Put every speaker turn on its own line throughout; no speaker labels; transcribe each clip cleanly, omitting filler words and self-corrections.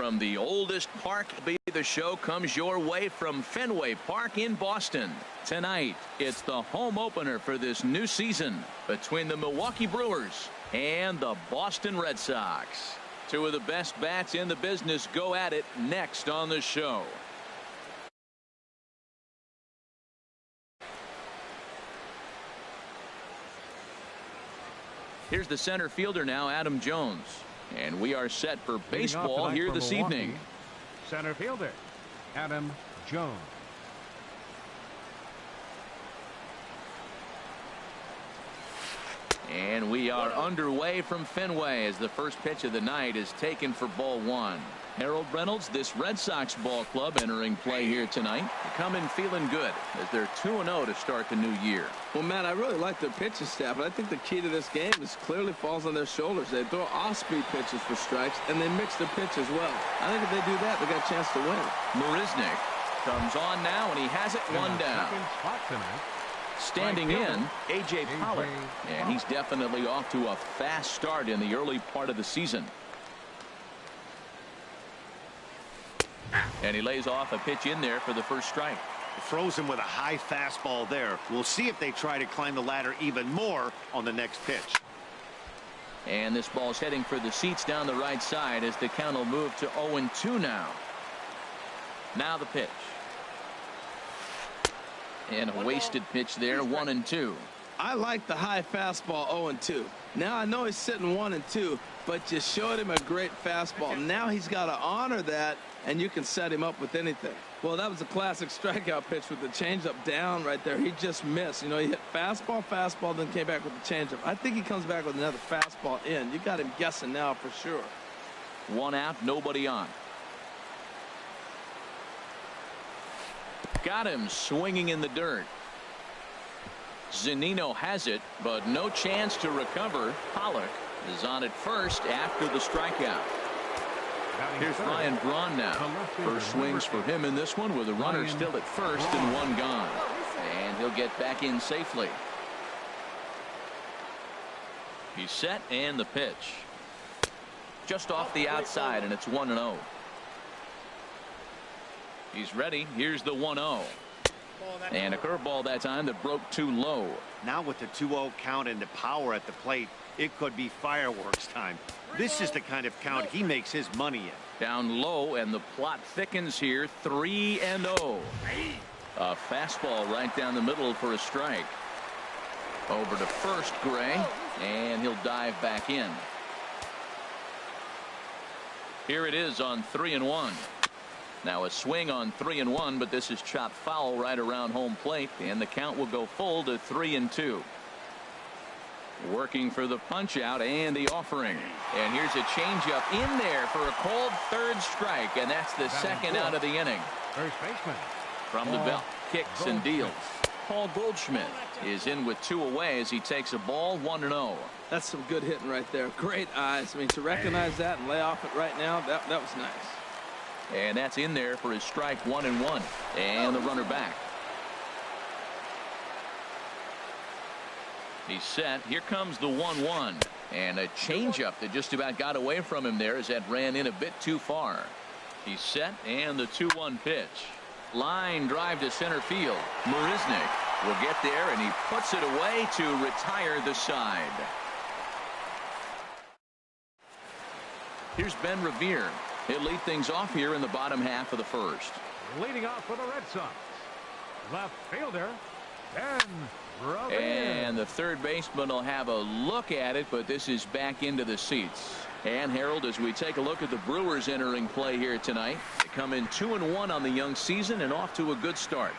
from the oldest park be the show comes your way from Fenway Park in Boston. Tonight, it's the home opener for this new season between the Milwaukee Brewers and the Boston Red Sox. Two of the best bats in the business go at it next on the show. Here's the center fielder now, Adam Jones. And we are set for baseball here this evening.
Center fielder, Adam Jones.
And we are underway from Fenway as the first pitch of the night is taken for ball one. Harold Reynolds, this Red Sox ball club entering play here tonight. Come in feeling good as they're 2-0 to start the new year.
Well, Matt, I really like their pitching staff, but I think the key to this game is clearly falls on their shoulders. They throw off-speed pitches for strikes, and they mix their pitch as well. I think if they do that, they got a chance to win.
Marisnick comes on now, and he has it one down. Standing in, A.J. Pollock, and he's definitely off to a fast start in the early part of the season. And he lays off a pitch in there for the first strike.
Throws him with a high fastball there. We'll see if they try to climb the ladder even more on the next pitch.
And this ball's heading for the seats down the right side as the count will move to 0-2 now. Now the pitch. And a wasted pitch there, 1-2.
I like the high fastball 0-2. Now I know he's sitting 1-2, but you showed him a great fastball. Now he's got to honor that, and you can set him up with anything. Well, that was a classic strikeout pitch with the changeup down right there. He just missed. You know, he hit fastball, then came back with the changeup. I think he comes back with another fastball in. You got him guessing now for sure.
One out, nobody on. Got him swinging in the dirt. Zunino has it, but no chance to recover. Pollock is on at first after the strikeout. Here's Ryan Braun now. First swings for him in this one with a runner still at first and one gone. And he'll get back in safely. He's set and the pitch. Just off the outside, and it's 1-0. He's ready. Here's the 1-0. And a curveball that time that broke too low.
Now with the 2-0 count and the power at the plate, it could be fireworks time. This is the kind of count he makes his money in.
Down low, and the plot thickens here. 3-0. A fastball right down the middle for a strike. Over to first, Gray, and he'll dive back in. Here it is on 3-1. Now a swing on 3-1, but this is chopped foul right around home plate, and the count will go full to 3-2. Working for the punch out and the offering. And here's a changeup in there for a cold third strike, and that's the second out of the inning.
First baseman.
From the belt, kicks and deals. Paul Goldschmidt is in with two away as he takes a ball, 1-0.
That's some good hitting right there. Great eyes. I mean, to recognize that and lay off it right now, that was nice.
And that's in there for his strike, 1-1. And the runner back. He's set. Here comes the 1-1. And a changeup that just about got away from him there as that ran in a bit too far. He's set, and the 2-1 pitch. Line drive to center field. Marisnick will get there, and he puts it away to retire the side. Here's Ben Revere. He'll lead things off here in the bottom half of the first.
Leading off for the Red Sox, left fielder, Ben Revere.
And the third baseman will have a look at it, but this is back into the seats. And Harold, as we take a look at the Brewers entering play here tonight, they come in 2-1 on the young season and off to a good start.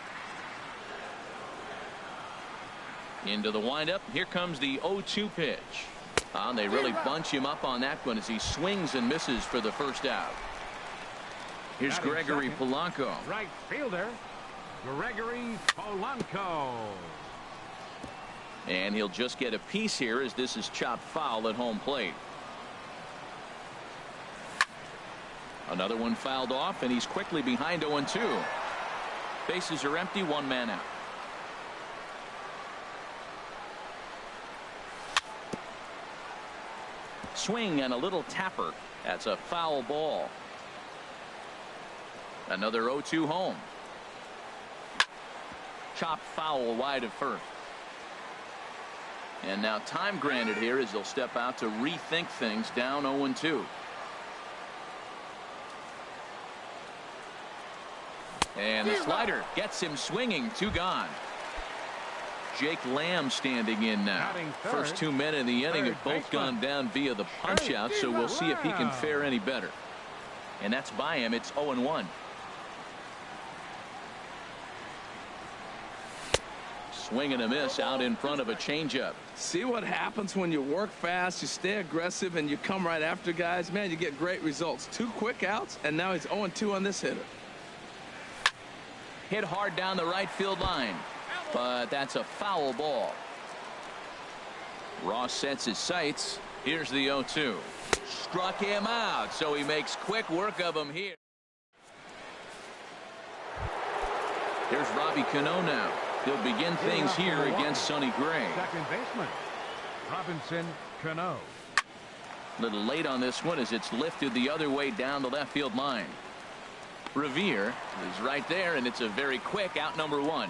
Into the windup. Here comes the 0-2 pitch. They really bunch him up on that one as he swings and misses for the first out. Here's Gregory Polanco.
Right fielder, Gregory Polanco.
And he'll just get a piece here as this is chopped foul at home plate. Another one fouled off, and he's quickly behind 0-2. Bases are empty, one man out. Swing and a little tapper. That's a foul ball. Another 0-2 home. Chop foul wide of first. And now time granted here as they'll step out to rethink things, down 0-2. And the slider gets him swinging. 2 gone. Jake Lamb standing in now. First 2 men in the inning have both gone down via the punch out, so we'll see if he can fare any better. And that's by him. It's 0-1. Swing and a miss out in front of a changeup.
See what happens when you work fast, you stay aggressive, and you come right after guys. Man, you get great results. 2 quick outs, and now he's 0-2 on this hitter.
Hit hard down the right field line, but that's a foul ball. Ross sets his sights. Here's the 0-2. Struck him out, so he makes quick work of him here. Here's Robbie Cano now. He'll begin things here against Sonny Gray.
Second baseman, Robinson Cano.
A little late on this one as it's lifted the other way down the left field line. Revere is right there, and it's a very quick out, number 1.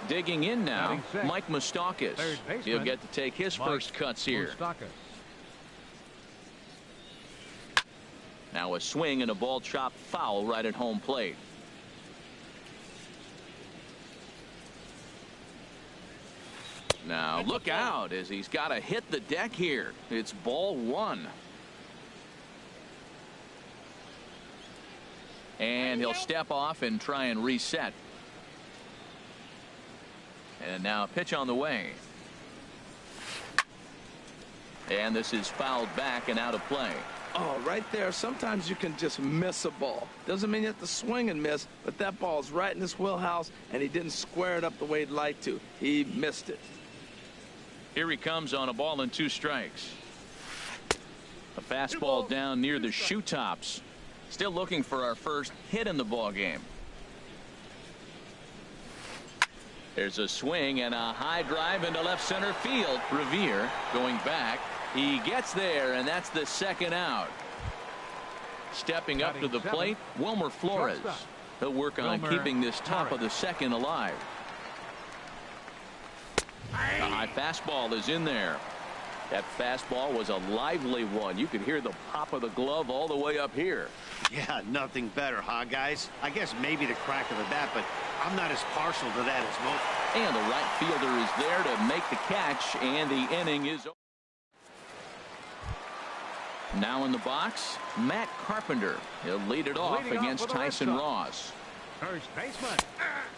Digging in now, Mike Moustakas. He'll get to take his first cuts here. Now a swing and a ball chopped foul right at home plate. Now look out as he's got to hit the deck here. It's ball 1. And he'll step off and try and reset. And now a pitch on the way. And this is fouled back and out of play.
Oh, right there. Sometimes you can just miss a ball. Doesn't mean you have to swing and miss, but that ball's right in his wheelhouse, and he didn't square it up the way he'd like to. He missed it.
Here he comes on a ball and 2 strikes. A fastball down near the shoe tops. Still looking for our first hit in the ball game. There's a swing and a high drive into left center field. Revere going back. He gets there, and that's the 2nd out. Stepping up to the plate, Wilmer Flores. He'll work on keeping this top of the 2nd alive. The high fastball is in there. That fastball was a lively one. You could hear the pop of the glove all the way up here.
Yeah, nothing better, huh, guys? I guess maybe the crack of the bat, but I'm not as partial to that as most.
And the right fielder is there to make the catch, and the inning is over. Now in the box, Matt Carpenter. He'll lead it off against Tyson Ross.
First baseman.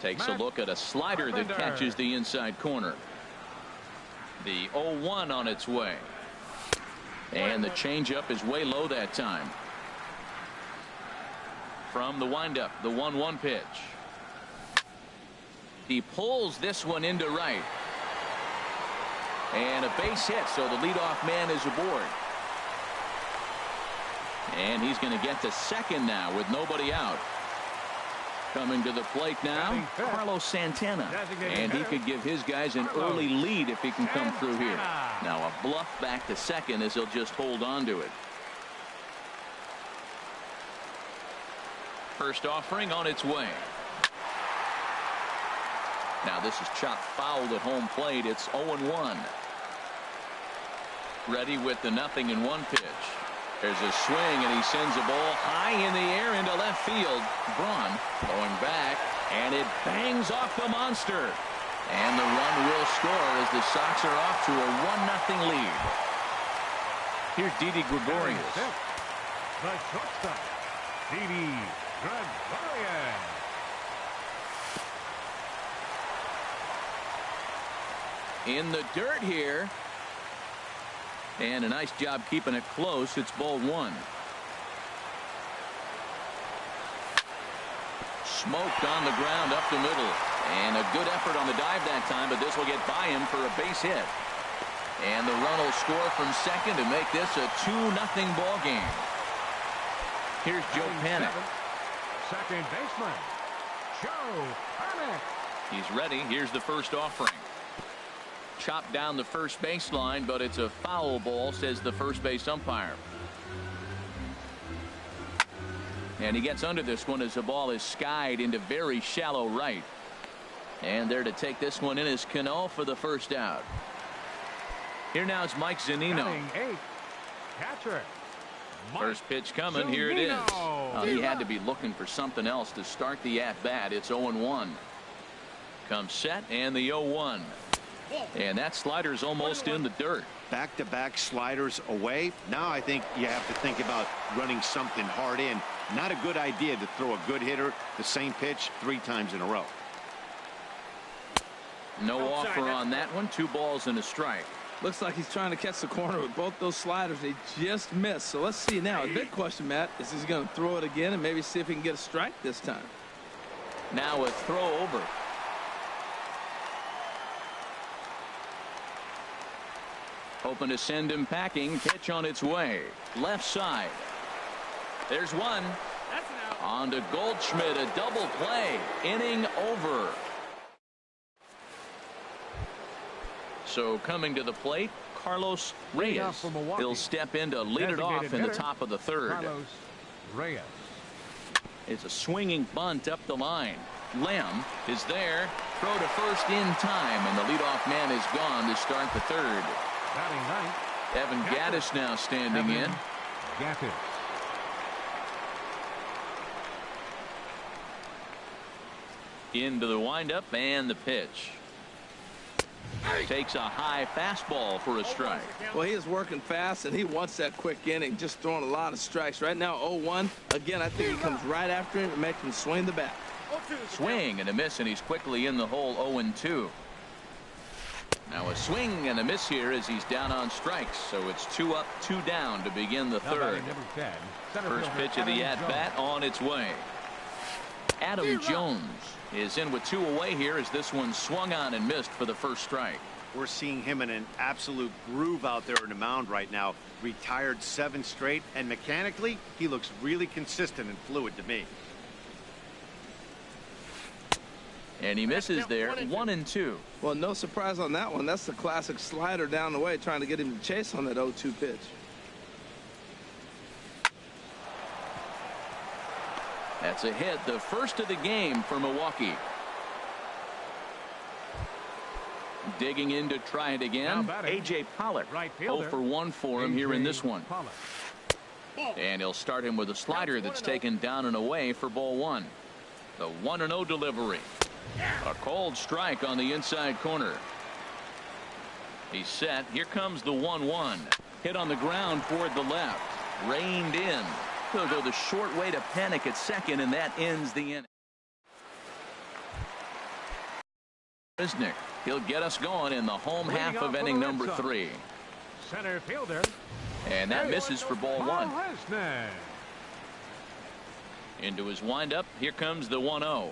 Takes a look at a slider that catches the inside corner. The 0-1 on its way. And the changeup is way low that time. From the windup, the 1-1 pitch. He pulls this one into right. And a base hit, so the leadoff man is aboard. And he's going to get to 2nd now with nobody out. Coming to the plate now, Carlos Santana. And he could give his guys an early lead if he can come through here. Now a bluff back to 2nd as he'll just hold on to it. First offering on its way. Now this is chopped foul at home plate. It's 0-1. Ready with the 0-1 pitch. There's a swing, and he sends a ball high in the air into left field. Braun going back, and it bangs off the monster. And the run will score as the Sox are off to a 1-0 lead. Here's Didi Gregorius.
The shortstop, Didi Gregorius.
In the dirt here. And a nice job keeping it close. It's ball 1. Smoked on the ground up the middle. And a good effort on the dive that time, but this will get by him for a base hit. And the run will score from 2nd to make this a 2-0 ball game. Here's Joe Panik.
Second baseman, Joe Panik.
He's ready. Here's the first offering. Chopped down the first baseline, but it's a foul ball, says the first base umpire. And he gets under this one as the ball is skied into very shallow right. And there to take this one in is Cano for the first out. Here now is Mike Zunino.
Batting 8th, catcher.
First pitch coming. Here it is. He had to be looking for something else to start the at-bat. It's 0-1. Comes set and the 0-1. And that slider's almost in the dirt.
Back-to-back sliders away. Now I think you have to think about running something hard in. Not a good idea to throw a good hitter the same pitch 3 times in a row.
No offer on that one. 2 balls and a strike.
Looks like he's trying to catch the corner with both those sliders. He just missed. So let's see now. The big question, Matt, is he's going to throw it again and maybe see if he can get a strike this time.
Now a throw over. Hoping to send him packing. Pitch on its way. Left side. There's one. On to Goldschmidt. A double play. Inning over. So coming to the plate, Carlos Reyes. He'll step in to lead it off in the top of the 3rd.
Carlos Reyes.
It's a swinging bunt up the line. Lamb is there. Throw to first in time, and the leadoff man is gone to start the 3rd.
Batting 9th.
Evan Gattis now standing in.
Gattis.
Into the windup and the pitch. Takes a high fastball for a strike.
Well, he is working fast, and he wants that quick inning, just throwing a lot of strikes. Right now, 0-1. Again, I think he comes right after him and makes him swing the bat.
Swing and a miss, and he's quickly in the hole. 0-2. Now a swing and a miss here as he's down on strikes. So it's 2 up, 2 down to begin the 3rd. First pitch of the at-bat on its way. Adam Jones is in with 2 away here as this one swung on and missed for the first strike.
We're seeing him in an absolute groove out there in the mound right now. Retired 7 straight, and mechanically he looks really consistent and fluid to me.
And he misses there. 1-2.
Well, no surprise on that one. That's the classic slider down the way, trying to get him to chase on that 0-2 pitch.
That's a hit, the first of the game for Milwaukee. Digging in to try it again. A.J. Pollock. 0 for 1 for him here in this one. And he'll start him with a slider that's taken down and away for ball 1. The 1-0 delivery. A cold strike on the inside corner. He's set. Here comes the 1-1. Hit on the ground toward the left. Reined in. He'll go the short way to panic at second, and that ends the inning. Risnick. He'll get us going in the home half of inning number 3.
Center fielder.
And that misses for ball 1. Into his windup. Here comes the 1-0.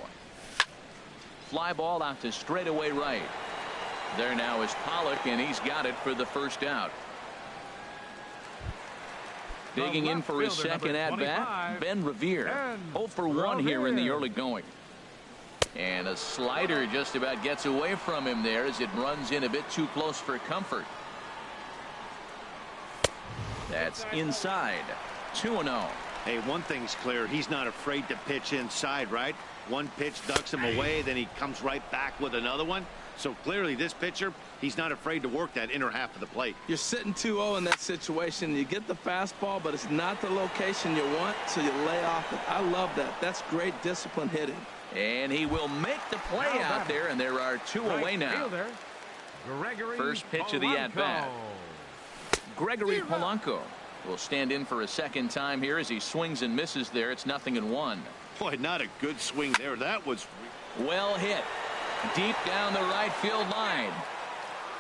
Fly ball out to straightaway right. There now is Pollock, and he's got it for the first out. Digging in for his second at-bat, Ben Revere. 0 for 1 here in the early going. And a slider just about gets away from him there as it runs in a bit too close for comfort. That's inside. 2-0.
Hey, one thing's clear. He's not afraid to pitch inside, right? One pitch ducks him away, then he comes right back with another one. So clearly this pitcher, he's not afraid to work that inner half of the plate.
You're sitting 2-0 in that situation. You get the fastball, but it's not the location you want, so you lay off it. I love that. That's great discipline hitting.
And he will make the play out there, and there are 2 away now. First pitch of the at-bat. Gregory Polanco will stand in for a second time here as he swings and misses there. It's 0-1.
Boy, not a good swing there. That was
well hit. Deep down the right field line.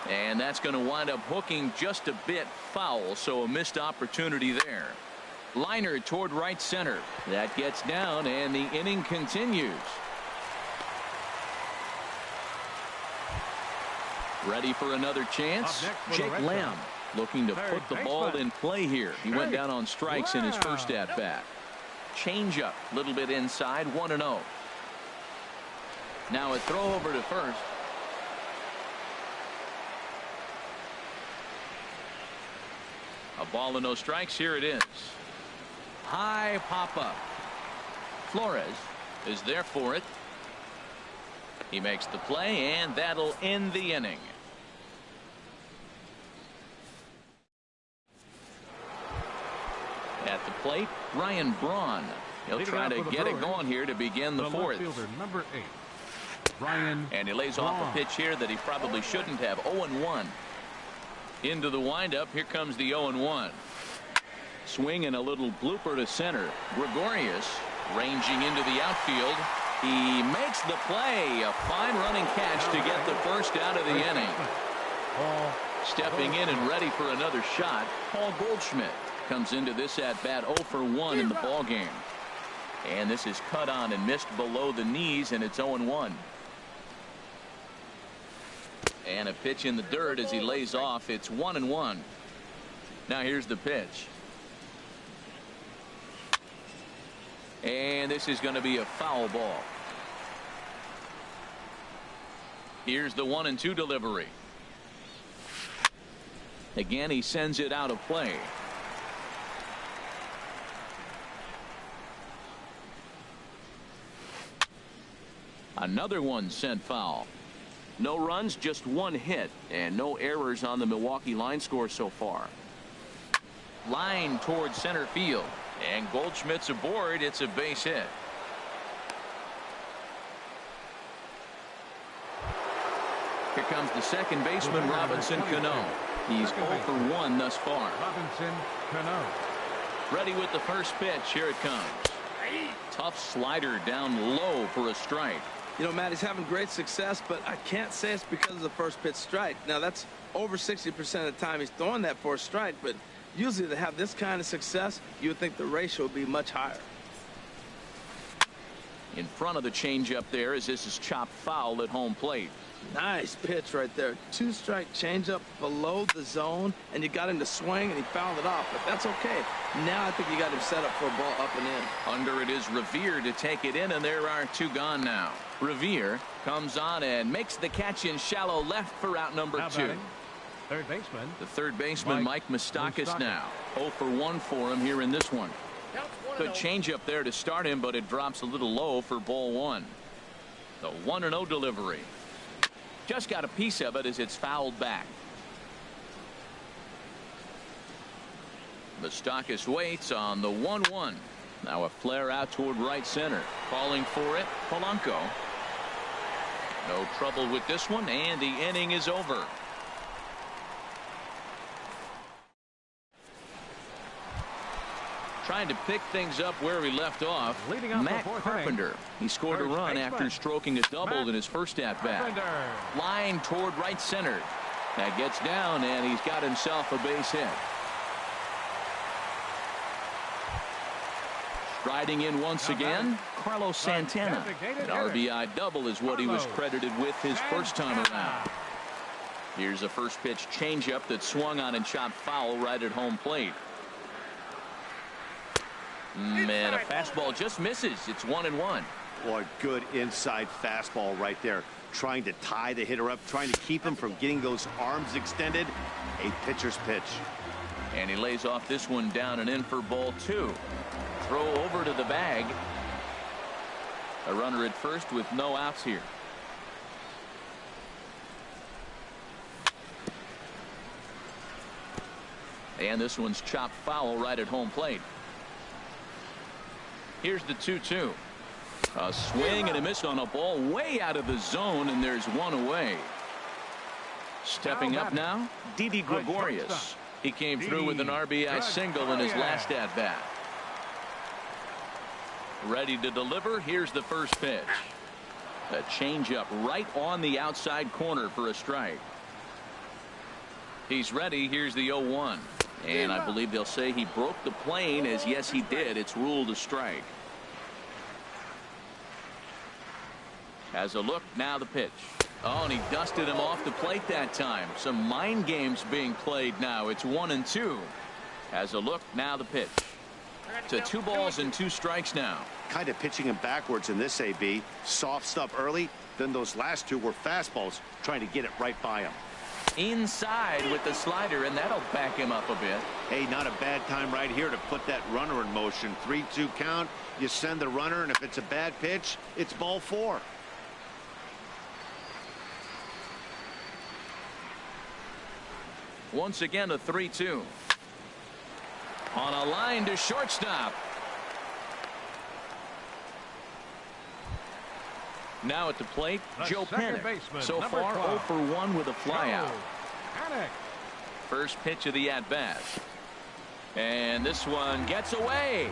And that's going to wind up hooking just a bit foul, so a missed opportunity there. Liner toward right center. That gets down, and the inning continues. Ready for another chance? Jake Lamb looking to put the ball in play here. He went down on strikes in his first at-bat. Change up, a little bit inside, 1-0. Now a throw over to first. A ball and no strikes. Here it is. High pop up. Flores is there for it. He makes the play, and that'll end the inning. At the plate, Ryan Braun. He'll try to get it going here to begin the fourth.
Left fielder, number 8, Ryan
And he lays off a pitch here that he probably shouldn't have. 0-1. Into the windup. Here comes the 0-1. Swing and a little blooper to center. Gregorius ranging into the outfield. He makes the play. A fine running catch to get the first out of the inning. Stepping in and ready for another shot, Paul Goldschmidt comes into this at bat 0 for 1 in the ball game. And this is cut on and missed below the knees, and it's 0-1. And a pitch in the dirt as he lays off. It's 1-1. Now here's the pitch. And this is going to be a foul ball. Here's the 1-2 delivery. Again, he sends it out of play. Another one sent foul. No runs, just one hit, and no errors on the Milwaukee line score so far. Line towards center field, and Goldschmidt's aboard. It's a base hit. Here comes the second baseman, Robinson Cano. He's 0 for 1 thus far.
Robinson Cano.
Ready with the first pitch. Here it comes. Tough slider down low for a strike.
You know, Matt, he's having great success, but I can't say it's because of the first pitch strike. Now, that's over 60% of the time he's throwing that for a strike, but usually to have this kind of success, you would think the ratio would be much higher.
In front of the changeup there as this is chopped foul at home plate.
Nice pitch right there. 2-strike changeup below the zone, and you got him to swing, and he fouled it off, but that's okay. Now I think you got him set up for a ball up and in.
Under it is Revere to take it in, and there are 2 gone now. Revere comes on and makes the catch in shallow left for out number 2.
Third baseman.
The third baseman, Mike Moustakas, now 0 for 1 for him here in this one. Good changeup there to start him, but it drops a little low for ball 1. The 1-0 delivery. Just got a piece of it as it's fouled back. Moustakas waits on the 1-1. Now a flare out toward right center. Calling for it, Polanco. No trouble with this one, and the inning is over. Trying to pick things up where he left off. Matt Carpenter. He scored a run after stroking a double in his first at-bat. Line toward right center. That gets down, and he's got himself a base hit. Striding in once again, Carlos Santana. An RBI double is what he was credited with his first time around. Here's a first pitch changeup that swung on and chopped foul right at home plate. Man, a fastball just misses. It's 1-1.
Boy, good inside fastball right there. Trying to tie the hitter up, trying to keep him from getting those arms extended. A pitcher's pitch.
And he lays off this one down and in for ball 2. Throw over to the bag. A runner at first with no outs here. And this one's chopped foul right at home plate. Here's the 2-2. A swing and a miss on a ball way out of the zone, and there's one away. Stepping up now, Didi Gregorius. He came through with an RBI single in his last at-bat. Ready to deliver. Here's the first pitch. A changeup right on the outside corner for a strike. He's ready. Here's the 0-1. And I believe they'll say he broke the plane, as yes he did. It's ruled a strike. Has a look. Now the pitch. Oh, and he dusted him off the plate that time. Some mind games being played now. It's 1-2. Has a look. Now the pitch. To 2 balls and 2 strikes now.
Kind of pitching him backwards in this AB. Soft stuff early. Then those last 2 were fastballs, trying to get it right by him.
Inside with the slider, and that'll back him up a bit.
Hey, not a bad time right here to put that runner in motion. 3-2 count. You send the runner, and if it's a bad pitch, it's ball 4.
Once again, a 3-2. On a line to shortstop. Now at the plate, Joe Panik. So far, 0 for 1 with a flyout. First pitch of the at-bat. And this one gets away.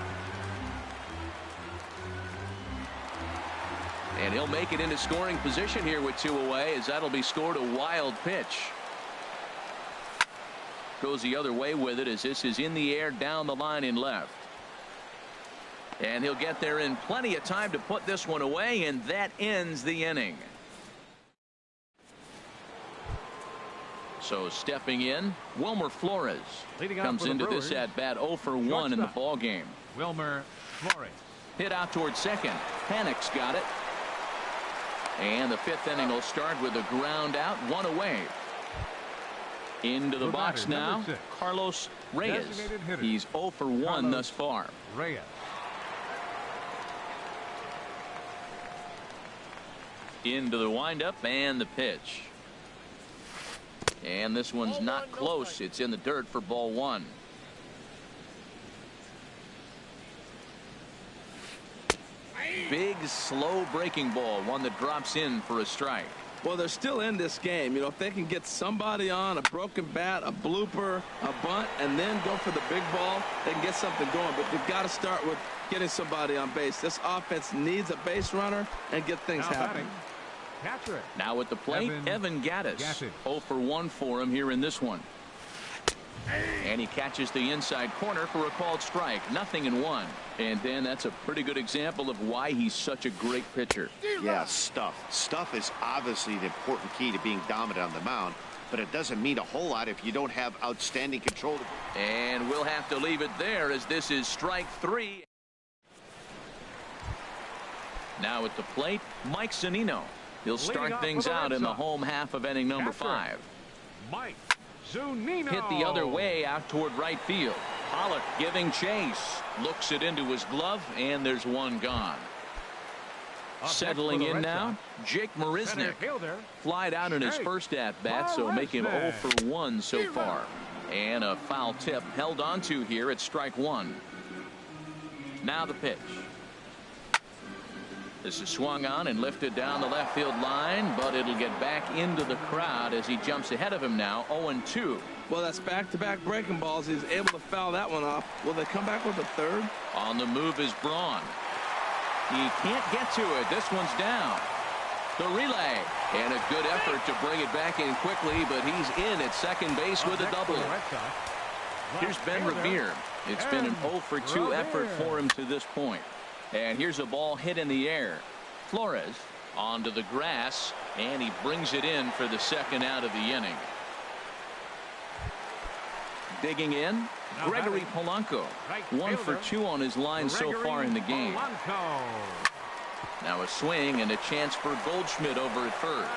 And he'll make it into scoring position here with 2 away, as that'll be scored a wild pitch. Goes the other way with it, as this is in the air down the line in left. And he'll get there in plenty of time to put this one away, and that ends the inning. So stepping in, Wilmer Flores comes into this at bat 0 for 1 in the ball game.
Wilmer Flores.
Hit out towards second. Panik's got it. And the 5th inning will start with a ground out, 1 away. Into the box now, Carlos Reyes. He's 0 for 1 thus far.
Reyes.
Into the windup and the pitch. And this one's not close. It's in the dirt for ball 1. Big, slow breaking ball. One that drops in for a strike.
Well, they're still in this game. You know, if they can get somebody on, a broken bat, a blooper, a bunt, and then go for the big ball, they can get something going. But they've got to start with getting somebody on base. This offense needs a base runner and get things happening.
Now at the plate, Evan Gattis. 0 for 1 for him here in this one. And he catches the inside corner for a called strike. 0-1. And then that's a pretty good example of why he's such a great pitcher.
Yeah, stuff. Stuff is obviously the important key to being dominant on the mound, but it doesn't mean a whole lot if you don't have outstanding control.
And we'll have to leave it there, as this is strike 3. Now at the plate, Mike Zunino. He'll start things out in the home half of inning number 5.
Mike Zunino.
Hit the other way out toward right field. Pollock giving chase. Looks it into his glove, and there's one gone. Settling in now, Jake Marisnick. Flied out in his first at-bat, so make him 0 for 1 so far. And a foul tip held onto here at strike 1. Now the pitch. This is swung on and lifted down the left field line, but it'll get back into the crowd as he jumps ahead of him now, 0-2.
Well, that's back-to-back breaking balls. He's able to foul that one off. Will they come back with a third?
On the move is Braun. He can't get to it. This one's down. The relay, and a good effort to bring it back in quickly, but he's in at second base with a double. Here's Ben Revere. It's been an 0 for 2 effort for him to this point. And here's a ball hit in the air. Flores onto the grass, and he brings it in for the second out of the inning. Digging in, Gregory Polanco. 1 for 2 on his line so far in the game. Now a swing and a chance for Goldschmidt over at first.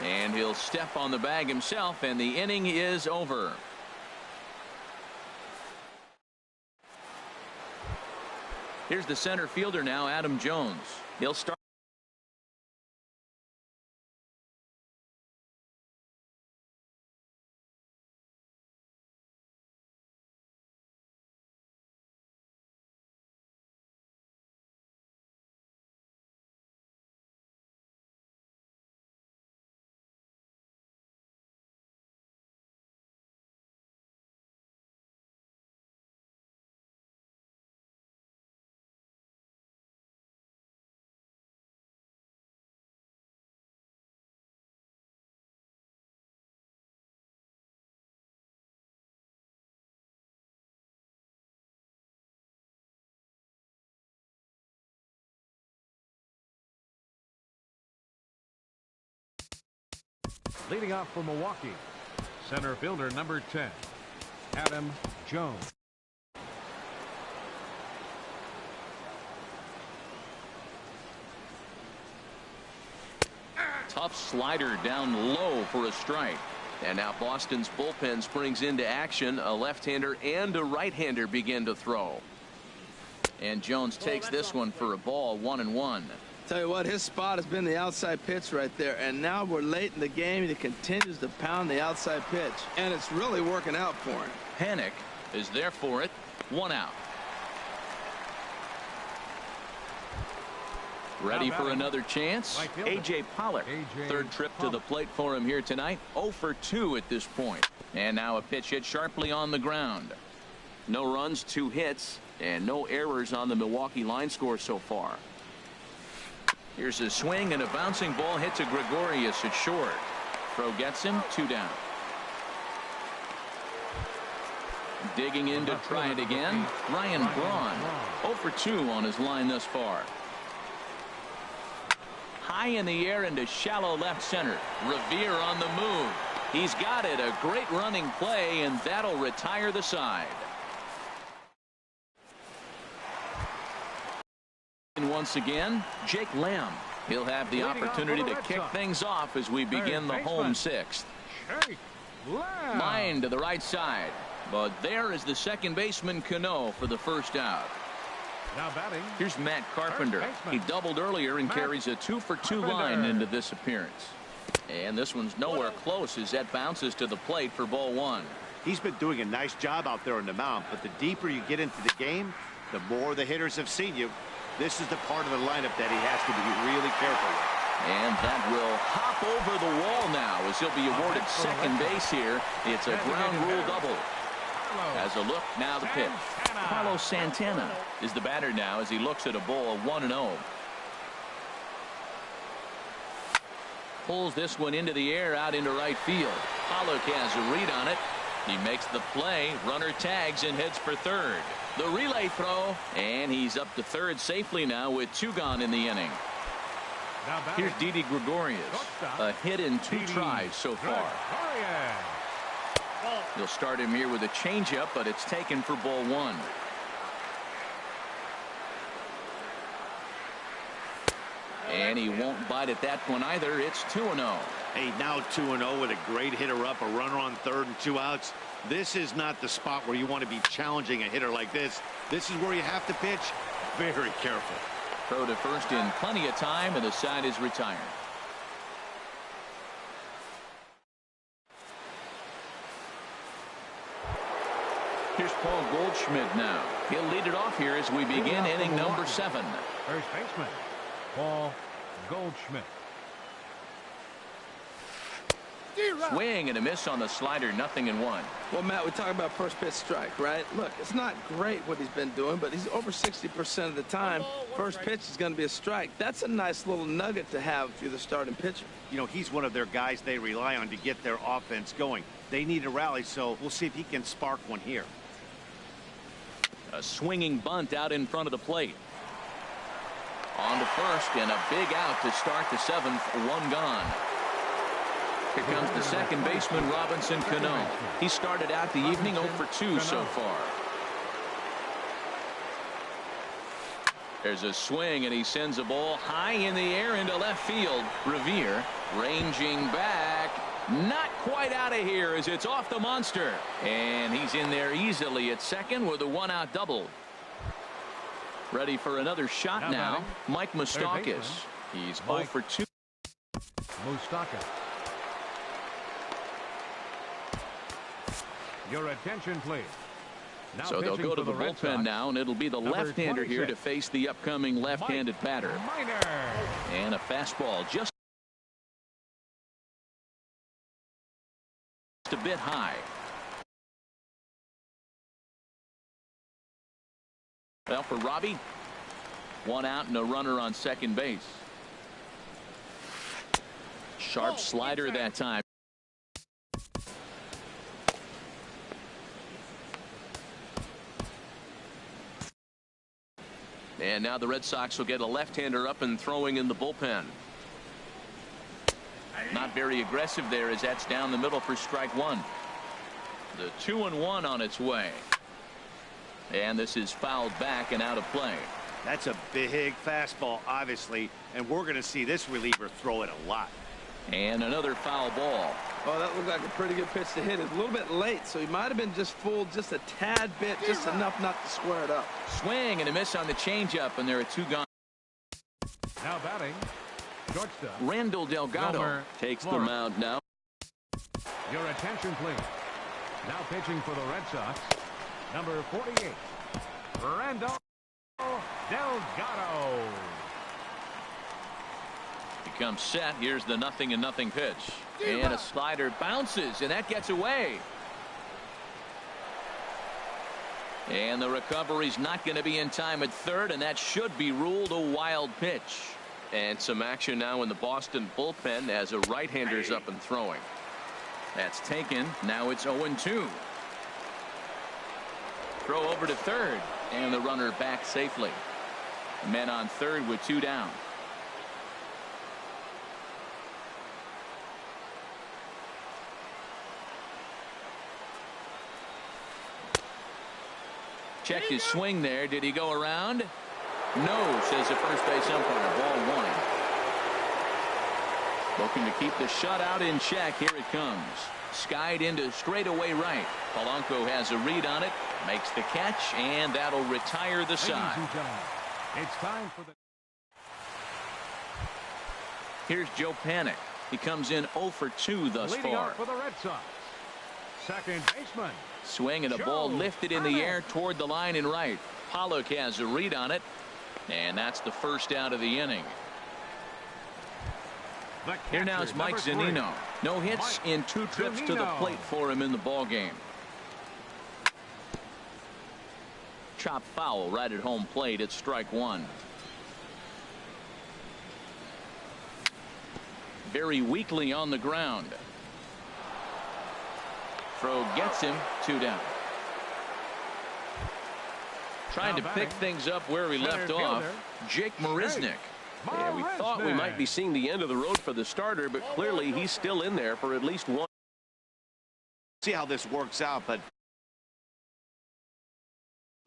And he'll step on the bag himself, and the inning is over. Here's the center fielder now, Adam Jones. He'll start.
Leading off for Milwaukee, center fielder number 10, Adam Jones.
Tough slider down low for a strike. And now Boston's bullpen springs into action. A left-hander and a right-hander begin to throw. And Jones takes this one for a ball, 1-1.
Tell you what, his spot has been the outside pitch right there, and now we're late in the game and he continues to pound the outside pitch, and it's really working out for him.
Panic is there for it. 1 out. Ready for another chance? A.J. Pollock. Third trip to the plate for him here tonight. 0 for 2 at this point. And now a pitch hit sharply on the ground. No runs, 2 hits, and no errors on the Milwaukee line score so far. Here's a swing and a bouncing ball hit to Gregorius at short. Throw gets him, 2 down. Digging in to try it again. Ryan Braun. 0 for 2 on his line thus far. High in the air into shallow left center. Revere on the move. He's got it. A great running play, and that'll retire the side. And once again, Jake Lamb. He'll have the opportunity to kick things off as we begin the home 6th. Line to the right side. But there is the second baseman Cano for the first out.
Now batting.
Here's Matt Carpenter. He doubled earlier and carries a 2 for 2 line into this appearance. And this one's nowhere close as that bounces to the plate for ball 1.
He's been doing a nice job out there on the mound, but the deeper you get into the game, the more the hitters have seen you. This is the part of the lineup that he has to be really careful with.
And that will hop over the wall now as he'll be awarded second base here. It's a ground rule double. As a look, now the pitch. Carlos Santana is the batter now as he looks at a ball 1-0. Pulls this one into the air out into right field. Pollock has a read on it. He makes the play. Runner tags and heads for third. The relay throw, and he's up to third safely now with 2 gone in the inning. Here's Didi Gregorius. A hit in 2 tries so far. He'll start him here with a changeup, but it's taken for ball 1. And he won't bite at that one either. It's 2-0.
Hey, now 2-0 with a great hitter up, a runner on third and 2 outs. This is not the spot where you want to be challenging a hitter like this. This is where you have to pitch very careful.
Throw to first in plenty of time, and the side is retired. Here's Paul Goldschmidt now. He'll lead it off here as we begin inning number 7.
First baseman, Paul Goldschmidt.
Swing and a miss on the slider, 0-1.
Well, Matt, we talk about first pitch strike, right? Look, it's not great what he's been doing, but he's over 60% of the time. First pitch is going to be a strike. That's a nice little nugget to have if you're the starting pitcher.
You know, he's one of their guys they rely on to get their offense going. They need a rally, so we'll see if he can spark one here.
A swinging bunt out in front of the plate. On to first, and a big out to start the 7th. 1 gone. Here comes the second baseman, Robinson Cano. He started out the evening 0 for 2 so far. There's a swing, and he sends a ball high in the air into left field. Revere ranging back. Not quite out of here as it's off the monster. And he's in there easily at second with a 1-out double. Ready for another shot now. Mike Moustakas. He's 0 for 2.
Moustakas. Your attention, please. Now
so they'll go to the bullpen now, and it'll be the left-hander here to face the upcoming left-handed batter. And a fastball just a bit high. Well, for Robbie, 1 out and a runner on second base. Sharp slider that time. And now the Red Sox will get a left-hander up and throwing in the bullpen. Not very aggressive there as that's down the middle for strike 1. The 2-1 on its way. And this is fouled back and out of play.
That's a big fastball, obviously, and we're going to see this reliever throw it a lot.
And another foul ball.
Oh, that looked like a pretty good pitch to hit. It's a little bit late, so he might have been just fooled just a tad bit, just enough not to square it up.
Swing and a miss on the changeup, and there are two gone.
Now batting, shortstop
Randall Delgado
Wilmer
takes the
Flores.
mound now.
Your attention, please. Now pitching for the Red Sox, number 48, Randall Delgado.
He comes set. Here's the 0-0 pitch. And a slider bounces, and that gets away. And the recovery's not going to be in time at third, and that should be ruled a wild pitch. And some action now in the Boston bullpen as a right-hander's up and throwing. That's taken. Now it's 0-2. Throw over to third, and the runner back safely. Men on third with two down. Checked his swing there. Did he go around? No, says the first base umpire. Ball one. Looking to keep the shutout in check. Here it comes. Skied into straightaway right. Polanco has a read on it. Makes the catch, and that'll retire the side.
It's time for the...
Here's Joe Panik. He comes in 0 for 2 thus
Leading
far.
off for the Red Sox, second baseman.
Swing and a ball lifted in the air toward the line and right. Pollock has a read on it, and that's the first out of the inning. Here now is Mike Zunino. No hits in 2 trips to the plate for him in the ball game. Chop foul right at home plate. It's strike one. Very weakly on the ground. Throw gets him, 2 down. Trying to pick things up where we left off. Jake Marisnick.
Yeah, we thought we might be seeing the end of the road for the starter, but clearly he's still in there for at least one.
See how this works out, but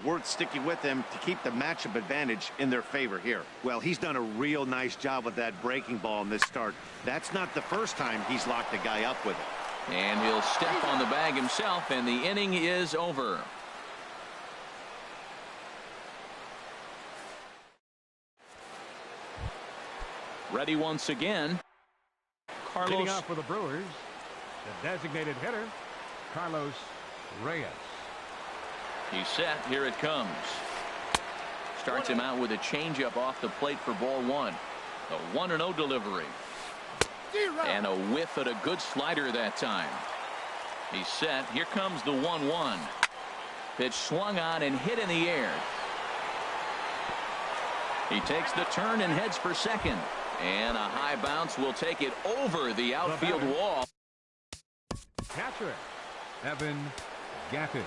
worth sticking with them to keep the matchup advantage in their favor here. Well, he's done a real nice job with that breaking ball in this start. That's not the first time he's locked a guy up with it.
And he'll step on the bag himself, and the inning is over. Ready once again. Carlos.
Leading off for the Brewers, the designated hitter, Carlos Reyes.
He's set. Here it comes. Starts him out with a changeup off the plate for ball one. A 1-0 delivery. And a whiff at a good slider that time. He's set. Here comes the 1-1. Pitch swung on and hit in the air. He takes the turn and heads for second. And a high bounce will take it over the outfield wall.
Catcher, Evan Gattis.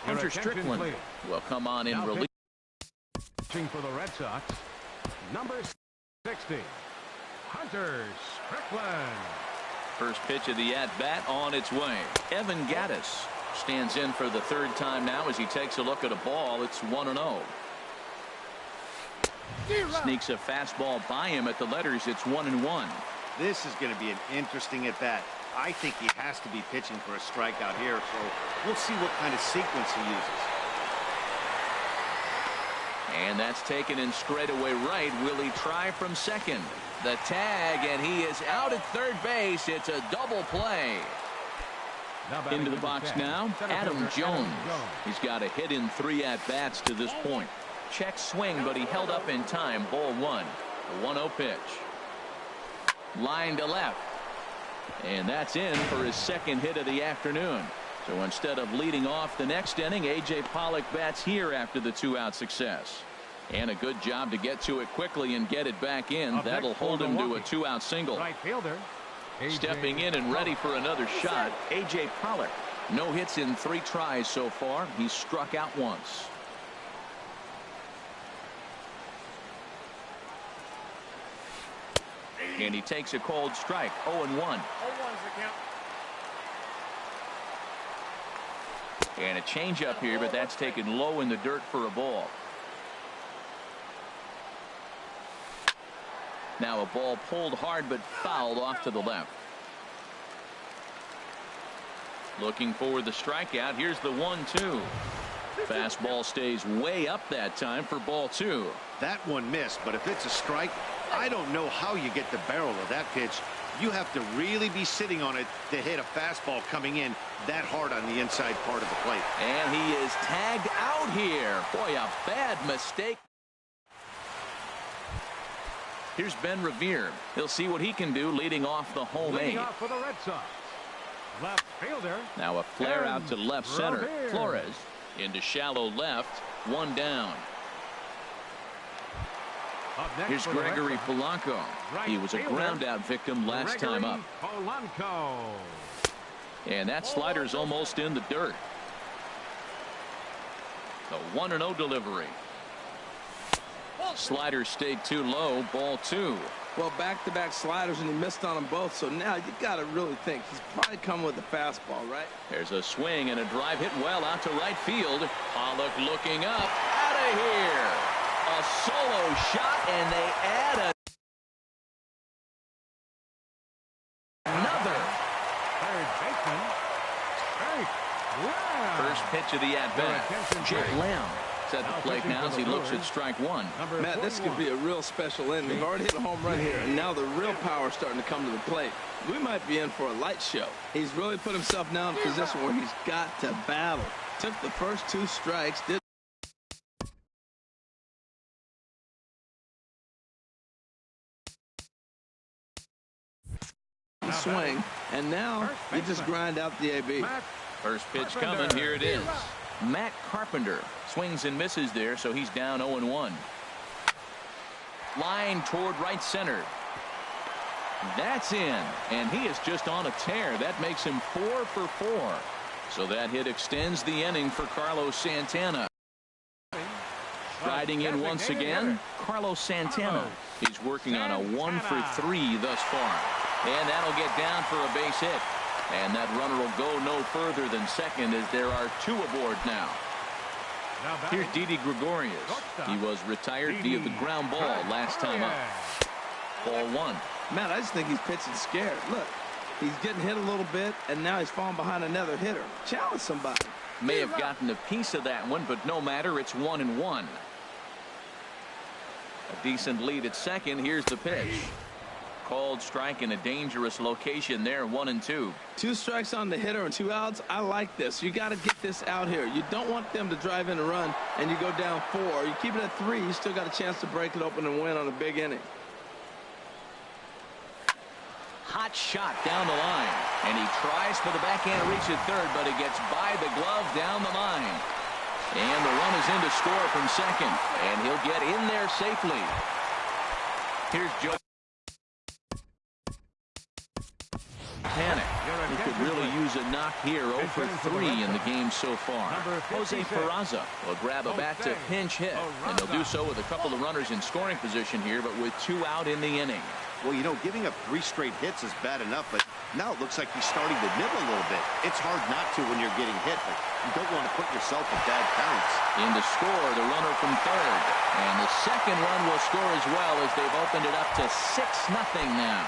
Hunter Strickland will come on in relief.
Pitching for the Red Sox, number 60, Hunter Strickland.
First pitch of the at-bat on its way. Evan Gattis stands in for the third time now as he takes a look at a ball. It's 1-0. Sneaks a fastball by him at the letters. It's 1-1.
This is going to be an interesting at-bat. I think he has to be pitching for a strikeout here, so we'll see what kind of sequence he uses.
And that's taken in straightaway right. Will he try from second? The tag, and he is out at third base. It's a double play. Into the box now, Adam Jones. He's got a hit in 3 at-bats to this point. Check swing, but he held up in time. Ball one. A 1-0 pitch. Line to left. And that's in for his second hit of the afternoon. So instead of leading off the next inning, A.J. Pollock bats here after the 2-out success. And a good job to get to it quickly and get it back in. That'll hold him to a 2-out single.
Right fielder,
Stepping in and ready for another shot, A.J. Pollock. No hits in 3 tries so far. He's struck out once. And he takes a cold strike. 0-1. 0-1's the count. And a changeup here, but that's taken low in the dirt for a ball. Now a ball pulled hard but fouled off to the left. Looking for the strikeout. Here's the 1-2. Fastball stays way up that time for ball 2.
That one missed, but if it's a strike, I don't know how you get the barrel of that pitch. You have to really be sitting on it to hit a fastball coming in that hard on the inside part of the plate.
And he is tagged out here. Boy, a bad mistake. Here's Ben Revere. He'll see what he can do leading off the home
Leading
eight.
off for the Red Sox. Left fielder.
Now a flare out to left center.
Revere.
Flores into shallow left. One down.
Up next
Here's
for the Red
Gregory
Sox.
Polanco.
Right
He was a
fielder,
ground out victim last time up.
Polanco.
And that slider's almost in the dirt. The 1-0 delivery. Slider stayed too low. Ball 2.
Well, back-to-back sliders, and he missed on them both. So now you got to really think he's probably coming with a fastball, right?
There's a swing and a drive hit well out to right field. Pollock looking up. Out of here. A solo shot, and they add another.
Third baseman. Jake Lamb.
First pitch of the at-bat. Jake Lamb at the plate now as he looks at strike one.
Matt, this could be a real special inning. They've already hit a home run here, and now the real power is starting to come to the plate. We might be in for a light show. He's really put himself now in a position where he's got to battle. Took the first 2 strikes, did swing, and now you just grind out the AB.
First pitch coming. Here it is. Matt Carpenter swings and misses there, so he's down 0-1. Line toward right center. That's in, and he is just on a tear. That makes him 4 for 4. So that hit extends the inning for Carlos Santana. Riding in once again, Carlos Santana. He's working on a 1 for 3 thus far. And that'll get down for a base hit. And that runner will go no further than second as there are 2 aboard now. Here's Didi Gregorius. He was retired via the ground ball last time up. Ball 1.
Matt, I just think he's pitching scared. Look, he's getting hit a little bit, and now he's falling behind another hitter. Challenge somebody.
May have gotten a piece of that one, but no matter. It's 1-1. A decent lead at second. Here's the pitch. Called strike in a dangerous location there. 1-2.
2 strikes on the hitter and 2 outs. I like this. You got to get this out here. You don't want them to drive in a run and you go down 4. You keep it at 3. You still got a chance to break it open and win on a big inning.
Hot shot down the line, and he tries for the backhand reach at third, but he gets by the glove down the line. And the run is in to score from second, and he'll get in there safely. Here's Joe. Panic. He could really use a knock here. 0 for 3 in the game so far. Jose Peraza will grab a bat to pinch hit, and they'll do so with a couple of runners in scoring position here, but with 2 out in the inning.
Well, you know, giving up 3 straight hits is bad enough, but now it looks like he's starting to nibble a little bit. It's hard not to when you're getting hit, but you don't want to put yourself in bad counts.
In to score, the runner from third. And the second run will score as well as they've opened it up to 6-0 now.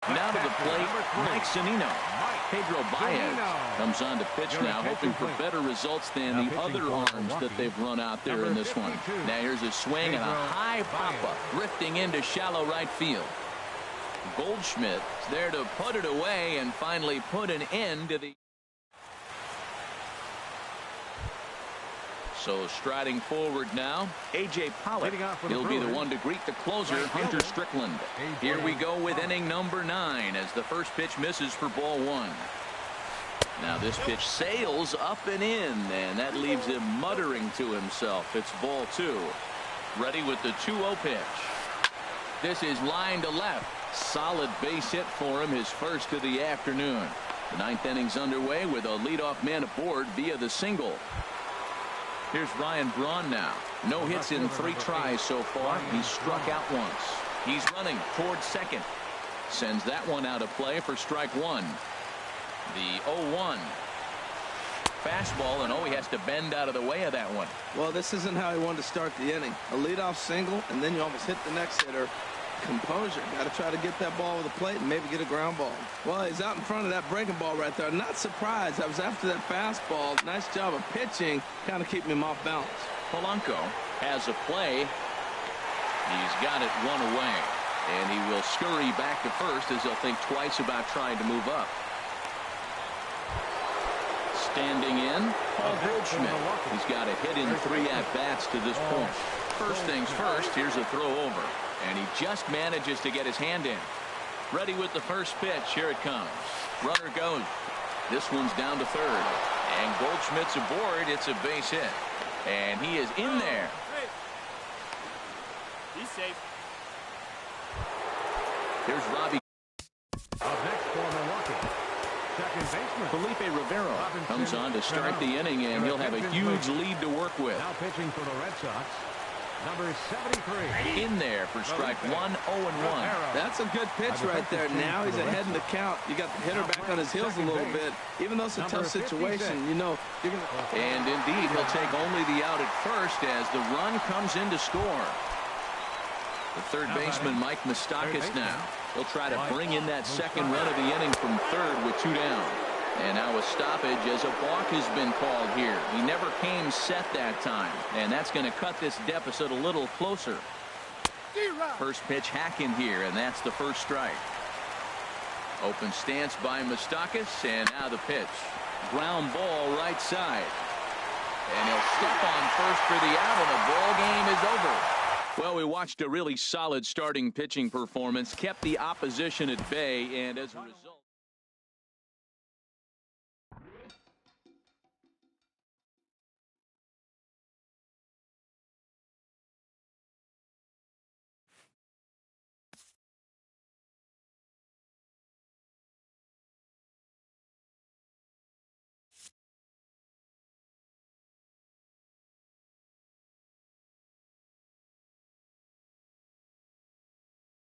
Now to the plate, Mike Zunino. Pedro Baez comes on to pitch now, hoping for better results than the other arms that they've run out there in this one. Now here's a swing and a high pop-up, drifting into shallow right field. Goldschmidt is there to put it away and finally put an end to the... So striding forward now, A.J. Pollock. He'll be the one to greet the closer, Hunter Strickland. Here we go with inning number 9 as the first pitch misses for ball 1. Now this pitch sails up and in, and that leaves him muttering to himself. It's ball 2. Ready with the 2-0 pitch. This is line to left. Solid base hit for him, his first of the afternoon. The 9th inning's underway with a leadoff man aboard via the single. Here's Ryan Braun now. No hits in 3 tries so far. He's struck out once. He's running towards second. Sends that one out of play for strike 1. The 0-1. fastball, and oh, he has to bend out of the way of that one.
Well, this isn't how he wanted to start the inning. A leadoff single, and then you almost hit the next hitter. Composure. Got to try to get that ball with the plate and maybe get a ground ball. Well, he's out in front of that breaking ball right there. Not surprised. I was after that fastball. Nice job of pitching, kind of keeping him off balance.
Polanco has a play. He's got it one away, and he will scurry back to first as he'll think twice about trying to move up. Standing in, Paul Goldschmidt. He's got a hit in 3 at-bats to this point. First things first, here's a throw over, and he just manages to get his hand in. Ready with the first pitch. Here it comes. Runner goes. This one's down to third, and Goldschmidt's aboard. It's a base hit, and he is in there.
He's safe.
Here's Robbie.
Up next for Milwaukee, second baseman
Felipe Rivero comes on to start the inning, and he'll have a huge lead to work with.
Now pitching for the Red Sox, number 73.
In there for strike 1, 0-1.
That's a good pitch right there. Now he's ahead in the count. You got the hitter back on his heels a little bit. Even though it's a tough situation, you know you're going to...
And indeed, he'll take only the out at first as the run comes in to score. The third baseman, Mike Moustakas, now. He'll try to bring in that second run of the inning from third with 2 down. And now a stoppage as a balk has been called here. He never came set that time, and that's going to cut this deficit a little closer. First pitch hack in here, and that's the first strike. Open stance by Moustakas, and now the pitch. Ground ball right side. And he'll step on first for the out, and the ball game is over. Well, we watched a really solid starting pitching performance, kept the opposition at bay, and as a result...